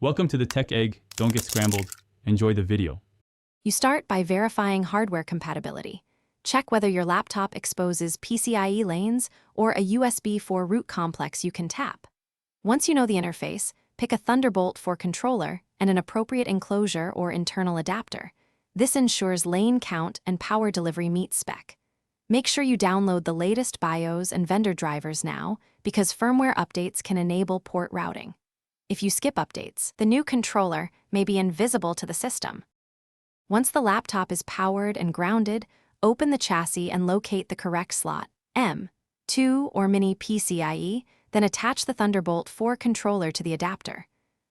Welcome to the Tech Egg. Don't get scrambled. Enjoy the video. You start by verifying hardware compatibility. Check whether your laptop exposes PCIe lanes or a USB 4 root complex you can tap. Once you know the interface, pick a Thunderbolt for controller and an appropriate enclosure or internal adapter. This ensures lane count and power delivery meet spec. Make sure you download the latest BIOS and vendor drivers now, because firmware updates can enable port routing. If you skip updates, the new controller may be invisible to the system. Once the laptop is powered and grounded, open the chassis and locate the correct slot, M2 or mini PCIe, then attach the Thunderbolt 4 controller to the adapter.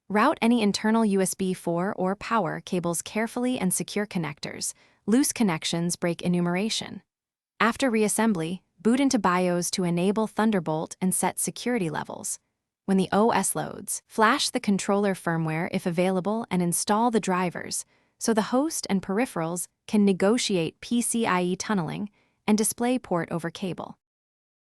Route any internal USB 4 or power cables carefully and secure connectors. Loose connections break enumeration. After reassembly, boot into BIOS to enable Thunderbolt and set security levels. When the OS loads, flash the controller firmware if available and install the drivers, so the host and peripherals can negotiate PCIe tunneling and display port over cable.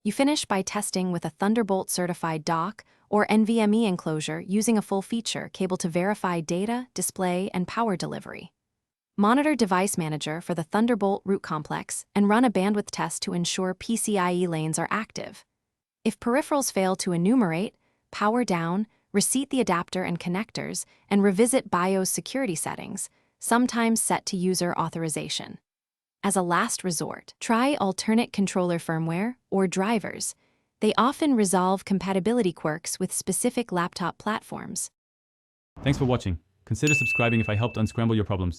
You finish by testing with a Thunderbolt-certified dock or NVMe enclosure using a full-feature cable to verify data, display, and power delivery. Monitor Device Manager for the Thunderbolt root complex and run a bandwidth test to ensure PCIe lanes are active. If peripherals fail to enumerate, power down, reseat the adapter and connectors, and revisit BIOS security settings, sometimes set to user authorization. As a last resort, try alternate controller firmware or drivers. They often resolve compatibility quirks with specific laptop platforms. Thanks for watching. Consider subscribing if I helped unscramble your problems.